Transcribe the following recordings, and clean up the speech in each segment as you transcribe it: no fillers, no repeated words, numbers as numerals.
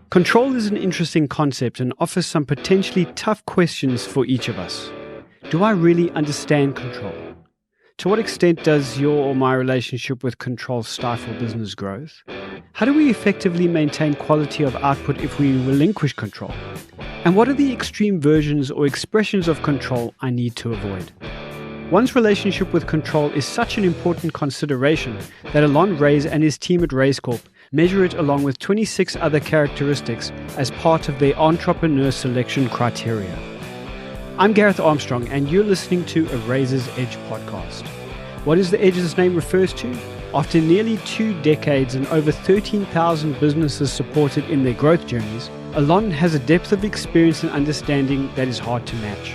Control is an interesting concept and offers some potentially tough questions for each of us. Do I really understand control? To what extent does your or my relationship with control stifle business growth? How do we effectively maintain quality of output if we relinquish control? And what are the extreme versions or expressions of control I need to avoid? One's relationship with control is such an important consideration that Allon and his team at Raizcorp measure it along with 26 other characteristics as part of their entrepreneur selection criteria. I'm Gareth Armstrong, and you're listening to a Razor's Edge podcast. What is the edge this name refers to? After nearly 2 decades and over 13,000 businesses supported in their growth journeys, Allon has a depth of experience and understanding that is hard to match.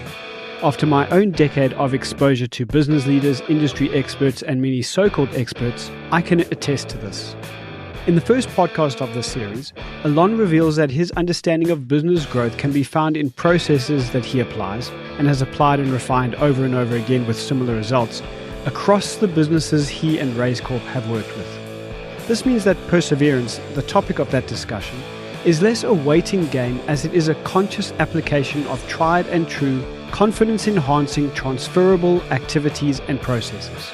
After my own decade of exposure to business leaders, industry experts, and many so-called experts, I can attest to this. In the first podcast of this series, Allon reveals that his understanding of business growth can be found in processes that he applies and has applied and refined over and over again with similar results across the businesses he and Raizcorp have worked with. This means that perseverance, the topic of that discussion, is less a waiting game as it is a conscious application of tried and true, confidence-enhancing, transferable activities and processes.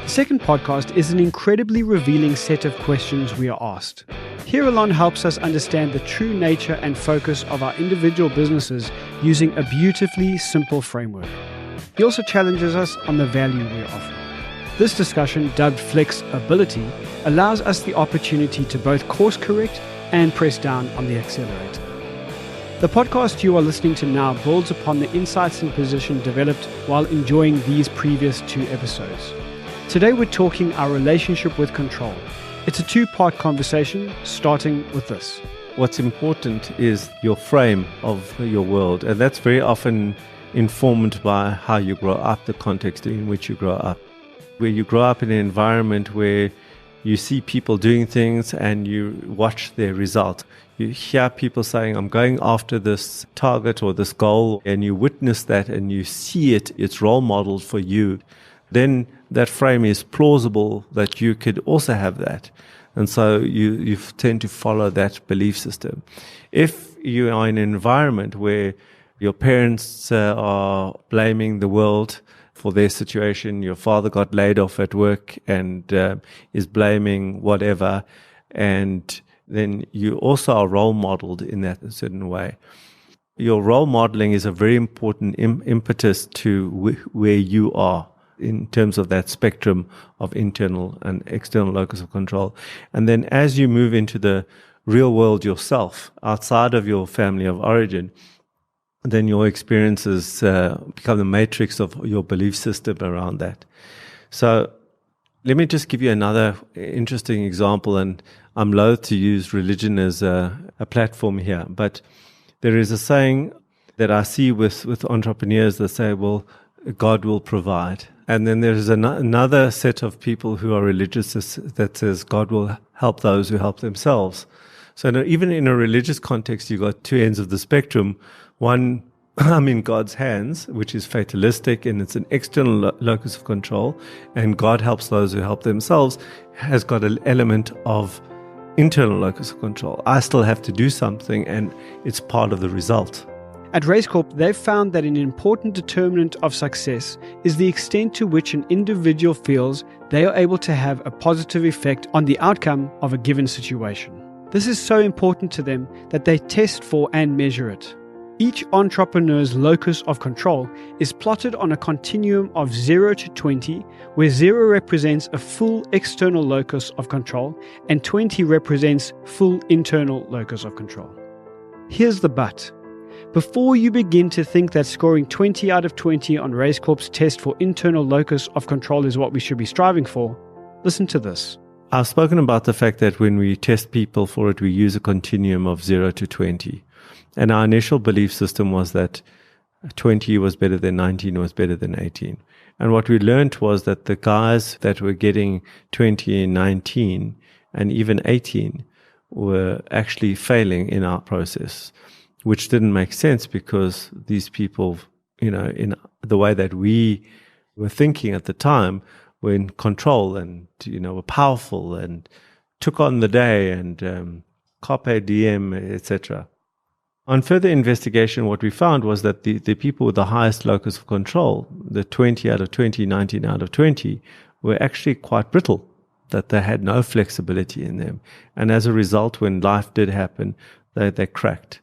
The second podcast is an incredibly revealing set of questions we are asked. Here Allon helps us understand the true nature and focus of our individual businesses using a beautifully simple framework. He also challenges us on the value we are offering. This discussion, dubbed Flexibility, allows us the opportunity to both course correct and press down on the accelerator. The podcast you are listening to now builds upon the insights and position developed while enjoying these previous 2 episodes. Today we're talking our relationship with control. It's a 2-part conversation, starting with this. What's important is your frame of your world, and that's very often informed by how you grow up, the context in which you grow up. Where you grow up in an environment where you see people doing things and you watch their result. You hear people saying, I'm going after this target or this goal, and you witness that and you see it's role modeled for you. Then that frame is plausible that you could also have that. And so you tend to follow that belief system. If you are in an environment where your parents are blaming the world for their situation, your father got laid off at work and is blaming whatever, and then you also are role modeled in that certain way. Your role modeling is a very important impetus to where you are in terms of that spectrum of internal and external locus of control. And then as you move into the real world yourself, outside of your family of origin, then your experiences become the matrix of your belief system around that. So let me just give you another interesting example, and I'm loath to use religion as a platform here, but there is a saying that I see with entrepreneurs that say, well, God will provide. And then there's another set of people who are religious that says God will help those who help themselves. So even in a religious context, you've got 2 ends of the spectrum. One, I'm in God's hands, which is fatalistic, and it's an external locus of control, and God helps those who help themselves, has got an element of internal locus of control. I still have to do something, and it's part of the result. At Raizcorp, they've found that an important determinant of success is the extent to which an individual feels they are able to have a positive effect on the outcome of a given situation. This is so important to them that they test for and measure it. Each entrepreneur's locus of control is plotted on a continuum of 0 to 20, where 0 represents a full external locus of control and 20 represents full internal locus of control. Here's the but. Before you begin to think that scoring 20 out of 20 on Raizcorp's test for internal locus of control is what we should be striving for, listen to this. I've spoken about the fact that when we test people for it, we use a continuum of 0 to 20. And our initial belief system was that 20 was better than 19 was better than 18. And what we learned was that the guys that were getting 20 and 19 and even 18 were actually failing in our process, which didn't make sense because these people, in the way that we were thinking at the time, were in control and, were powerful and took on the day and carpe diem, etc. On further investigation, what we found was that the people with the highest locus of control, the 20 out of 20, 19 out of 20, were actually quite brittle, that they had no flexibility in them. And as a result, when life did happen, they cracked.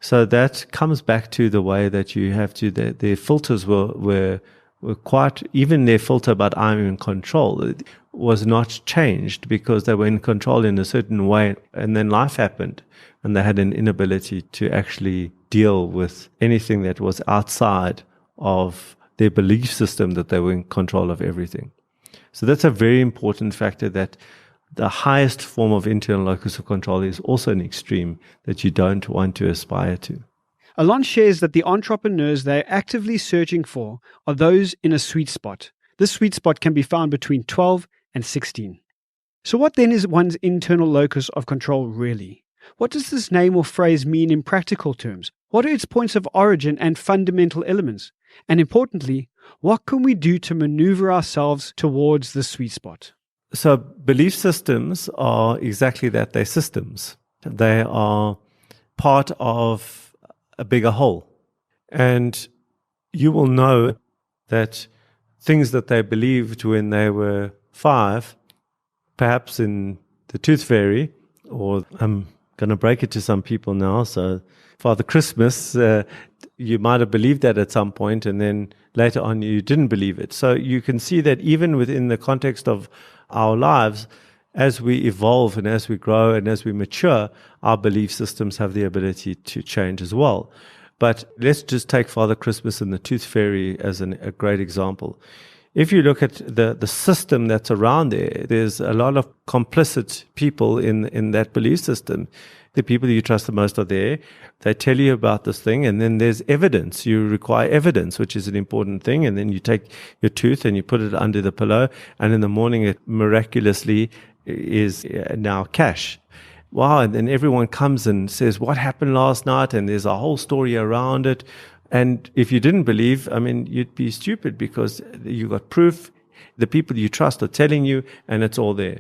So that comes back to the way that you have to, their filters were quite, even their filter about I'm in control, it was not changed because they were in control in a certain way. And then life happened and they had an inability to actually deal with anything that was outside of their belief system that they were in control of everything. So that's a very important factor, that the highest form of internal locus of control is also an extreme that you don't want to aspire to. Allon shares that the entrepreneurs they're actively searching for are those in a sweet spot. This sweet spot can be found between 12 and 16. So what then is one's internal locus of control really? What does this name or phrase mean in practical terms? What are its points of origin and fundamental elements? And importantly, what can we do to maneuver ourselves towards the sweet spot? So belief systems are exactly that. They're systems. They are part of a bigger whole. And you will know that things that they believed when they were 5, perhaps in the tooth fairy, or I'm going to break it to some people now, so Father Christmas, you might have believed that at some point, and then later on you didn't believe it. So you can see that even within the context of our lives, as we evolve and as we grow and as we mature, our belief systems have the ability to change as well. But let's just take Father Christmas and the tooth fairy as a great example. If you look at the system that's around there, there's a lot of complicit people in that belief system. The people you trust the most are there. They tell you about this thing, and then there's evidence. You require evidence, which is an important thing. And then you take your tooth and you put it under the pillow, and in the morning it miraculously is now cash. Wow, and then everyone comes and says, what happened last night? And there's a whole story around it. And if you didn't believe, I mean, you'd be stupid because you got proof. The people you trust are telling you, and it's all there.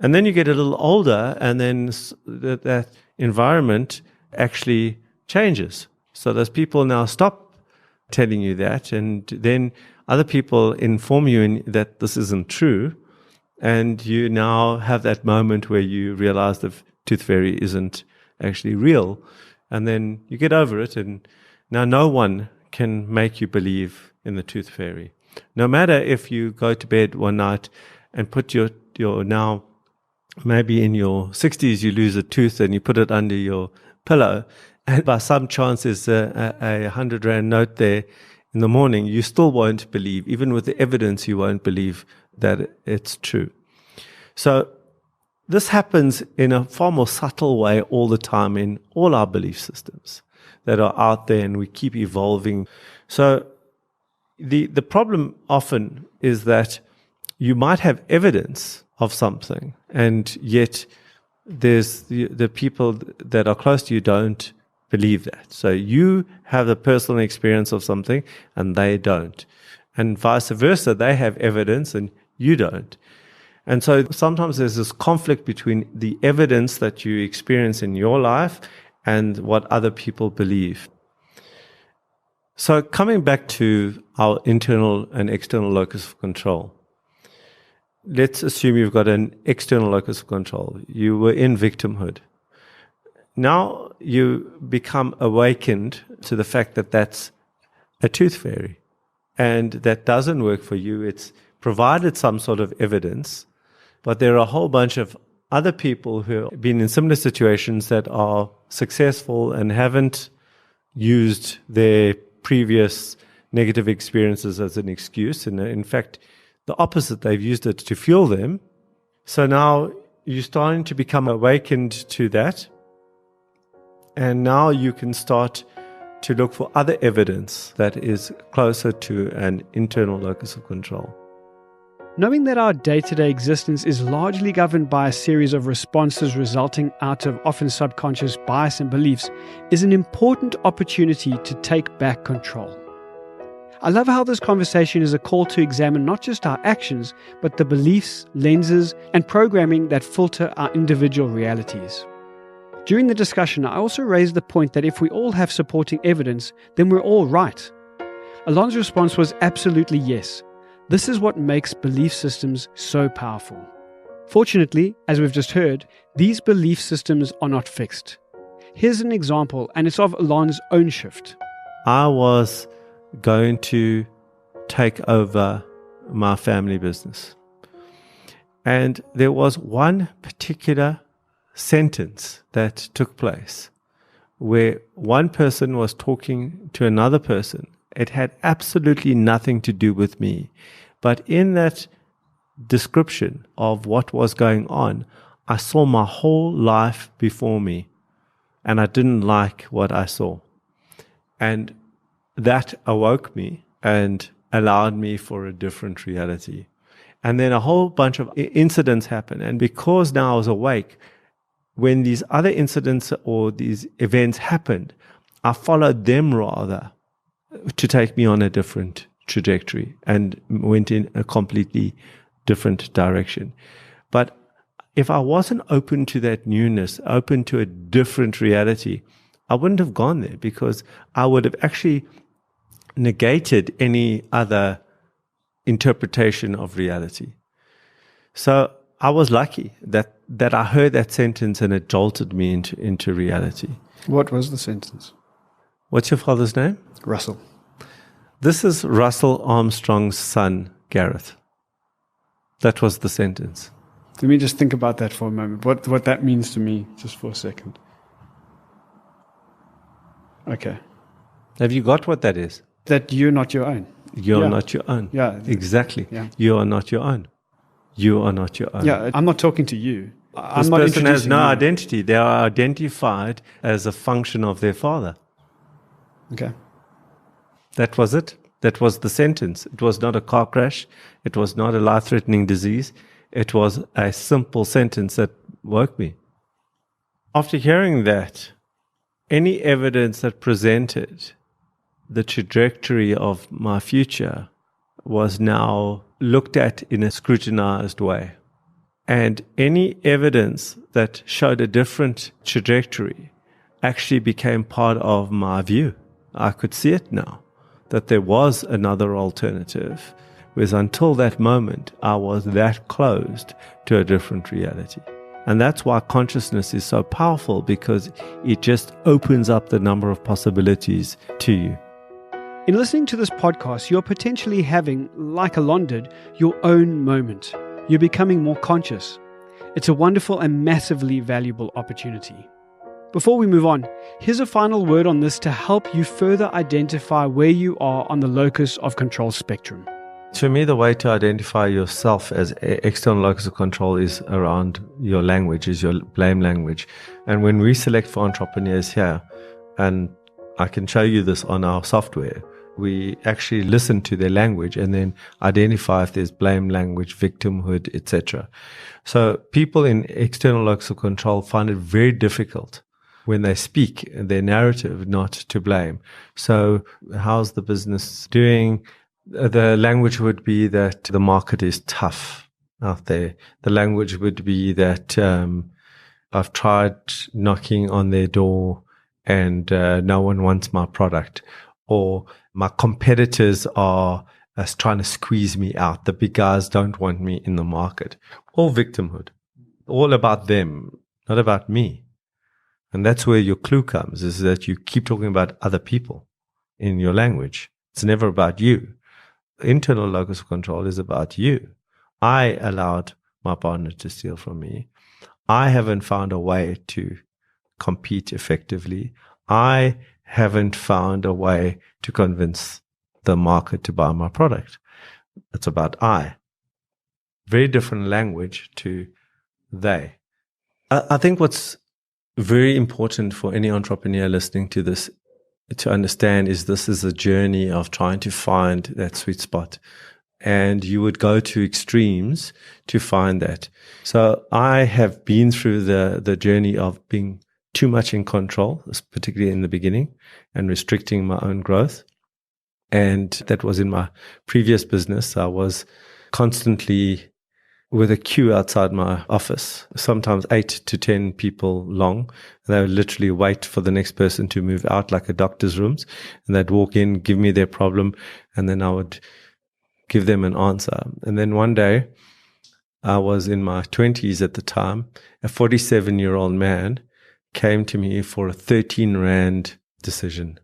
And then you get a little older, and then that environment actually changes. So those people now stop telling you that, and then other people inform you that this isn't true, and you now have that moment where you realize the tooth fairy isn't actually real, and then you get over it, and now no one can make you believe in the tooth fairy. No matter if you go to bed one night and put your now, maybe in your 60s you lose a tooth and you put it under your pillow, and by some chance there's a 100 Rand note there in the morning, you still won't believe. Even with the evidence, you won't believe that it's true. So this happens in a far more subtle way all the time in all our belief systems that are out there, and we keep evolving. So the problem often is that you might have evidence of something, and yet there's the people that are close to you don't believe that. So you have a personal experience of something and they don't. And vice versa, they have evidence and you don't. And so sometimes there's this conflict between the evidence that you experience in your life and what other people believe. So coming back to our internal and external locus of control, let's assume you've got an external locus of control. You were in victimhood. Now you become awakened to the fact that that's a tooth fairy, and that doesn't work for you. It's provided some sort of evidence, but there are a whole bunch of other people who have been in similar situations that are successful and haven't used their previous negative experiences as an excuse. And in fact, the opposite, they've used it to fuel them. So now you're starting to become awakened to that. And now you can start to look for other evidence that is closer to an internal locus of control. Knowing that our day-to-day existence is largely governed by a series of responses resulting out of often subconscious bias and beliefs is an important opportunity to take back control. I love how this conversation is a call to examine not just our actions, but the beliefs, lenses, and programming that filter our individual realities. During the discussion, I also raised the point that if we all have supporting evidence, then we're all right. Allon's response was absolutely yes. This is what makes belief systems so powerful. Fortunately, as we've just heard, these belief systems are not fixed. Here's an example, and it's of Allon's own shift. I was going to take over my family business. And there was one particular sentence that took place where one person was talking to another person. It had absolutely nothing to do with me. But in that description of what was going on, I saw my whole life before me, and I didn't like what I saw. And that awoke me and allowed me for a different reality. And then a whole bunch of incidents happened. And because now I was awake, when these other incidents or these events happened, I followed them rather to take me on a different trajectory and went in a completely different direction. But if I wasn't open to that newness, open to a different reality, I wouldn't have gone there, because I would have actually negated any other interpretation of reality. So I was lucky that I heard that sentence and it jolted me into reality. What was the sentence? What's your father's name? Russell. This is Russell Armstrong's son, Gareth. That was the sentence. Let me just think about that for a moment. What that means to me, just for a second. Okay. Have you got what that is? That you're not your own. You're not your own. Yeah. Exactly. Yeah. You are not your own. You are not your own. Yeah, I'm not talking to you. This person has no identity. They are identified as a function of their father. Okay. That was it. That was the sentence. It was not a car crash. It was not a life-threatening disease. It was a simple sentence that woke me. After hearing that, any evidence that presented the trajectory of my future was now looked at in a scrutinized way. And any evidence that showed a different trajectory actually became part of my view. I could see it now, that there was another alternative, whereas until that moment, I was that closed to a different reality. And that's why consciousness is so powerful, because it just opens up the number of possibilities to you. In listening to this podcast, you're potentially having, like Allon did, your own moment. You're becoming more conscious. It's a wonderful and massively valuable opportunity. Before we move on, here's a final word on this to help you further identify where you are on the locus of control spectrum. To me, the way to identify yourself as external locus of control is around your language, is your blame language. And when we select for entrepreneurs here, and I can show you this on our software, we actually listen to their language and then identify if there's blame language, victimhood, etc. So people in external locus of control find it very difficult when they speak their narrative not to blame. So how's the business doing? The language would be that the market is tough out there. The language would be that I've tried knocking on their door and no one wants my product. Or my competitors are trying to squeeze me out. The big guys don't want me in the market. All victimhood. All about them, not about me. And that's where your clue comes, is that you keep talking about other people in your language. It's never about you. Internal locus of control is about you. I allowed my partner to steal from me. I haven't found a way to compete effectively. I haven't found a way to convince the market to buy my product. It's about I. Very different language to they. I think what's very important for any entrepreneur listening to this to understand is this is a journey of trying to find that sweet spot. And you would go to extremes to find that. So I have been through the journey of being too much in control, particularly in the beginning, and restricting my own growth. And that was in my previous business. I was constantly with a queue outside my office, sometimes 8 to 10 people long. And they would literally wait for the next person to move out like a doctor's rooms. And they'd walk in, give me their problem, and then I would give them an answer. And then one day, I was in my 20s at the time, a 47-year-old man came to me for a 13 Rand decision.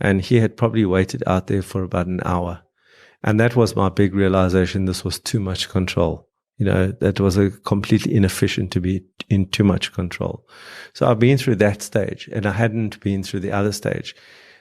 And he had probably waited out there for about an hour. And that was my big realization. This was too much control. That was a completely inefficient to be in too much control. So I've been through that stage, and I hadn't been through the other stage.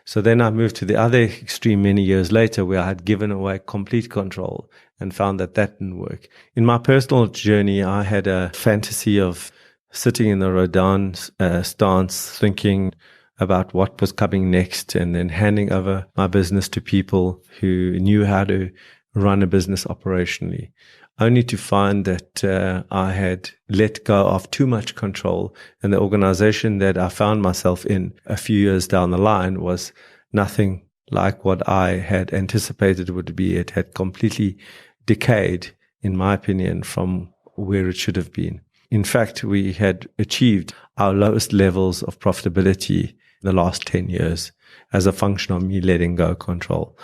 So then I moved to the other extreme many years later, where I had given away complete control and found that didn't work. In my personal journey, I had a fantasy of sitting in the Rodin stance, thinking about what was coming next, and then handing over my business to people who knew how to run a business operationally, only to find that I had let go of too much control, and the organization that I found myself in a few years down the line was nothing like what I had anticipated it would be. It had completely decayed, in my opinion, from where it should have been. In fact, we had achieved our lowest levels of profitability in the last 10 years as a function of me letting go of control.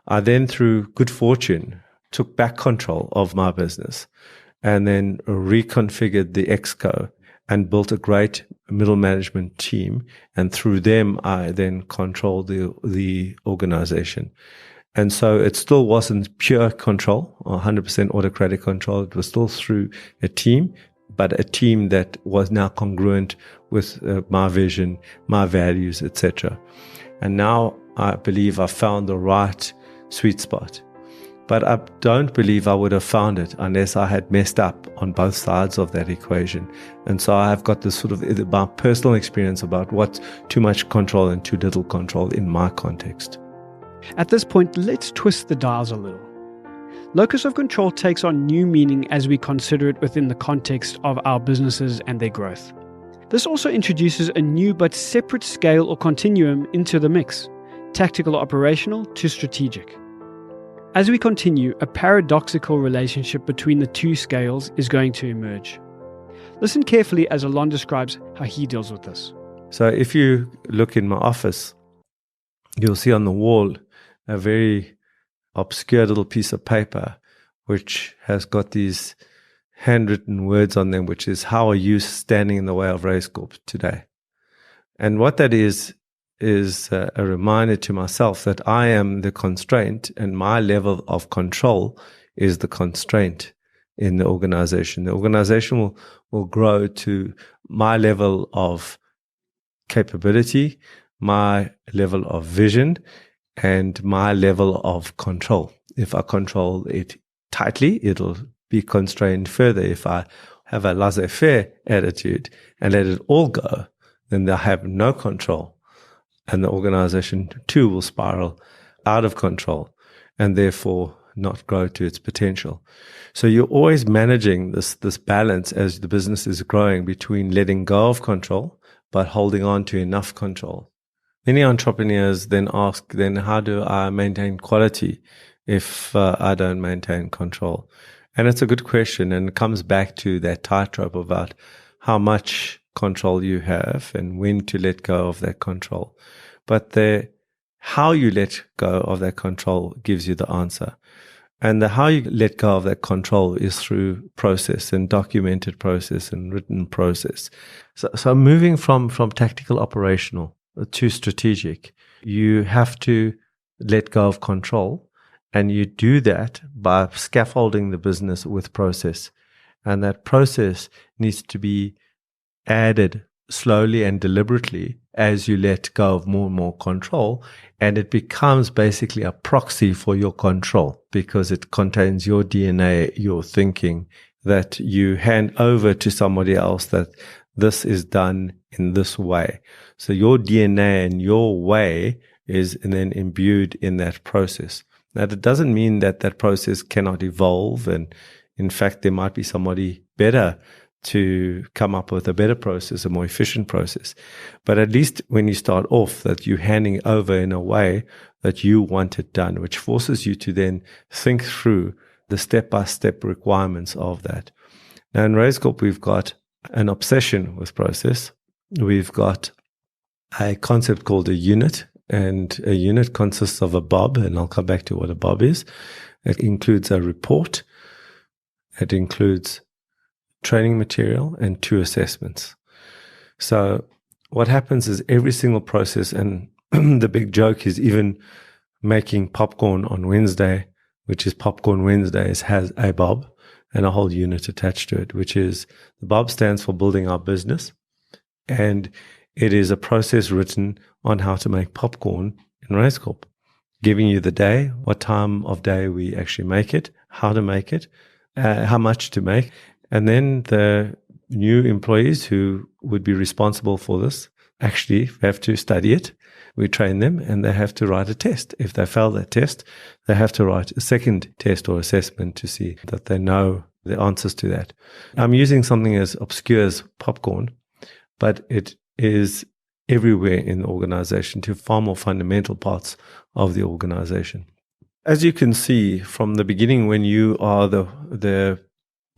I then, through good fortune, took back control of my business and then reconfigured the exco and built a great middle management team. And through them, I then controlled the organization. And so it still wasn't pure control or 100% autocratic control. It was still through a team, but a team that was now congruent with my vision, my values, etc. And now I believe I found the right sweet spot. But I don't believe I would have found it unless I had messed up on both sides of that equation. And so I've got this sort of my personal experience about what's too much control and too little control in my context. At this point, let's twist the dials a little. Locus of control takes on new meaning as we consider it within the context of our businesses and their growth. This also introduces a new but separate scale or continuum into the mix, tactical operational to strategic. As we continue, a paradoxical relationship between the two scales is going to emerge. Listen carefully as Allon describes how he deals with this. So if you look in my office, you'll see on the wall a very obscure little piece of paper which has got these handwritten words on them, which is, how are you standing in the way of Raizcorp today? And what that is a reminder to myself that I am the constraint and my level of control is the constraint in the organization. The organization will grow to my level of capability, my level of vision, and my level of control. If I control it tightly, it'll be constrained further. If I have a laissez-faire attitude and let it all go, then they'll have no control. And the organization too will spiral out of control and therefore not grow to its potential. So you're always managing this balance as the business is growing between letting go of control but holding on to enough control. Many entrepreneurs then ask, how do I maintain quality if I don't maintain control? And it's a good question, and it comes back to that tightrope about how much control you have and when to let go of that control. But how you let go of that control gives you the answer. And the how you let go of that control is through process and documented process and written process. So moving from tactical operational to strategic, you have to let go of control, and you do that by scaffolding the business with process. And that process needs to be added slowly and deliberately as you let go of more and more control, and it becomes basically a proxy for your control because it contains your DNA, your thinking, that you hand over to somebody else, that this is done in this way. So your DNA and your way is then imbued in that process. Now, that doesn't mean that that process cannot evolve, and in fact, there might be somebody better to come up with a better process, a more efficient process. But at least when you start off, that you're handing over in a way that you want it done, which forces you to then think through the step-by-step requirements of that. Now in Raizcorp, we've got an obsession with process. We've got a concept called a unit, and a unit consists of a bob, and I'll come back to what a bob is. It includes a report. It includes training material and 2 assessments. So what happens is every single process, and the big joke is even making popcorn on Wednesday, which is Popcorn Wednesdays, has a bob and a whole unit attached to it, which is the bob stands for building our business. And it is a process written on how to make popcorn in Raizcorp, giving you the day, what time of day we actually make it, how to make it, how much to make. And then the new employees who would be responsible for this actually have to study it. We train them and they have to write a test. If they fail that test, they have to write a second test or assessment to see that they know the answers to that. I'm using something as obscure as popcorn, but it is everywhere in the organization to far more fundamental parts of the organization. As you can see from the beginning, when you are the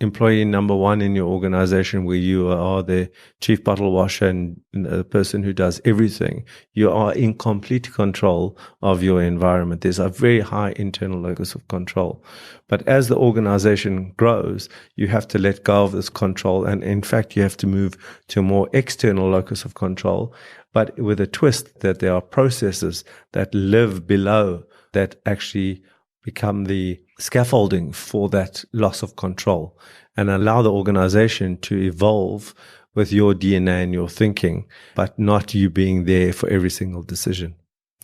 employee number 1 in your organization, where you are the chief bottle washer and the person who does everything, you are in complete control of your environment. There's a very high internal locus of control. But as the organization grows, you have to let go of this control. And in fact, you have to move to a more external locus of control, but with a twist that there are processes that live below that actually become the scaffolding for that loss of control and allow the organization to evolve with your DNA and your thinking, but not you being there for every single decision.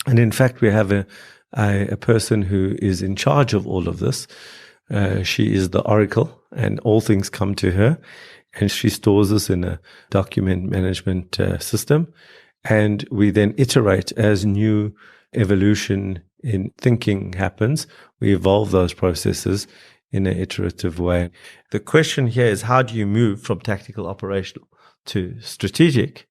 And in fact, we have a person who is in charge of all of this. She is the oracle, and all things come to her, and she stores this in a document management system. And we then iterate as new evolution in thinking happens. We evolve those processes in an iterative way. The question here is, how do you move from tactical operational to strategic?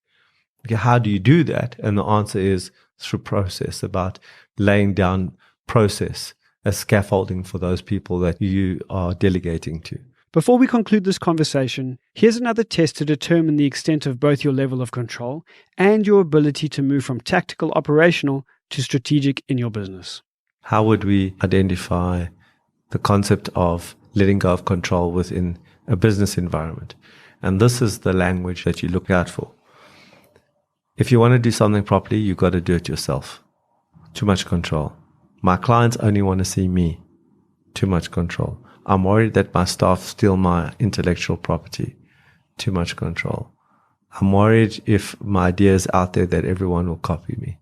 Okay, how do you do that? And the answer is through process, about laying down process as scaffolding for those people that you are delegating to. Before we conclude this conversation, here's another test to determine the extent of both your level of control and your ability to move from tactical operational to strategic in your business. How would we identify the concept of letting go of control within a business environment? And this is the language that you look out for. If you want to do something properly, you've got to do it yourself. Too much control. My clients only want to see me. Too much control. I'm worried that my staff steal my intellectual property. Too much control. I'm worried if my idea is out there that everyone will copy me.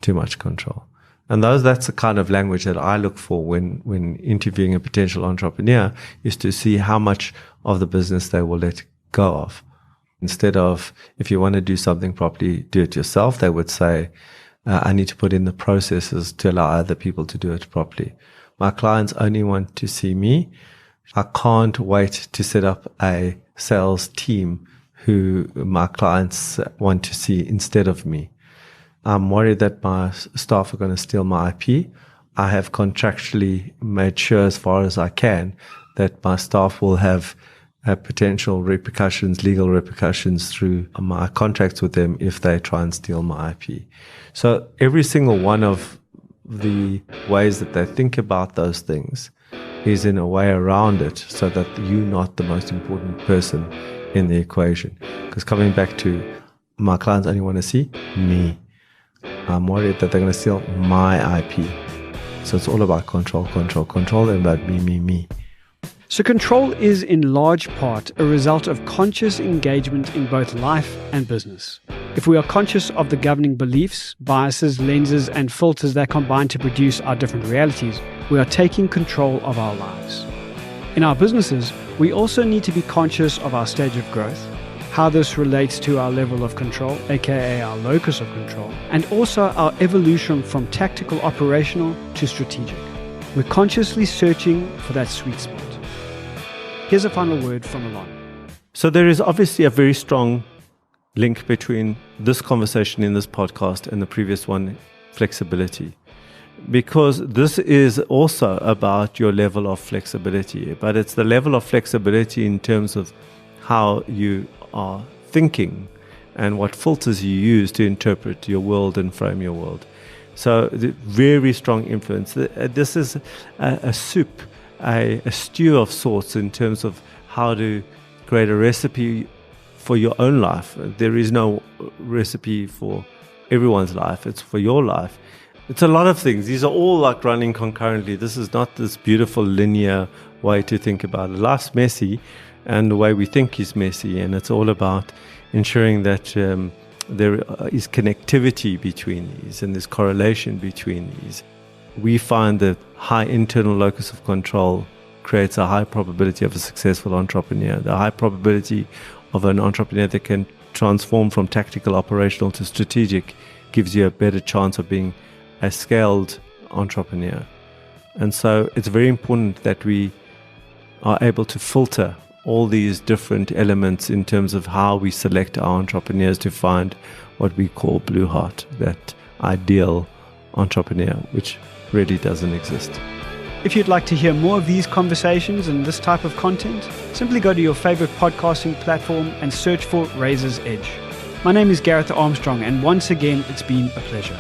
Too much control. And that's the kind of language that I look for when interviewing a potential entrepreneur, is to see how much of the business they will let go of. Instead of, if you want to do something properly, do it yourself, they would say, I need to put in the processes to allow other people to do it properly. My clients only want to see me. I can't wait to set up a sales team who my clients want to see instead of me. I'm worried that my staff are going to steal my IP. I have contractually made sure, as far as I can, that my staff will have potential repercussions, legal repercussions through my contracts with them if they try and steal my IP. So every single one of the ways that they think about those things is in a way around it, so that you're not the most important person in the equation. Because coming back to, my clients only want to see me. I'm worried that they're going to steal my IP. So it's all about control, and about me. So control is in large part a result of conscious engagement in both life and business. If we are conscious of the governing beliefs, biases, lenses, and filters that combine to produce our different realities, we are taking control of our lives. In our businesses, we also need to be conscious of our stage of growth, how this relates to our level of control, aka our locus of control, and also our evolution from tactical operational to strategic. We're consciously searching for that sweet spot. Here's a final word from Allon. So there is obviously a very strong link between this conversation in this podcast and the previous one, flexibility. because this is also about your level of flexibility, but it's the level of flexibility in terms of how you are thinking and what filters you use to interpret your world and frame your world. So the very strong influence. This is a soup, a stew of sorts in terms of how to create a recipe for your own life. There is no recipe for everyone's life. It's for your life. It's a lot of things. These are all like running concurrently. This is not this beautiful linear way to think about it. Life's messy, and the way we think is messy, and it's all about ensuring that there is connectivity between these and there's correlation between these. We find that high internal locus of control creates a high probability of a successful entrepreneur. The high probability of an entrepreneur that can transform from tactical, operational to strategic gives you a better chance of being a scaled entrepreneur. And so it's very important that we are able to filter all these different elements in terms of how we select our entrepreneurs to find what we call blue heart, that ideal entrepreneur, which really doesn't exist. If you'd like to hear more of these conversations and this type of content, simply go to your favorite podcasting platform and search for Razor's Edge. My name is Gareth Armstrong, and once again, it's been a pleasure.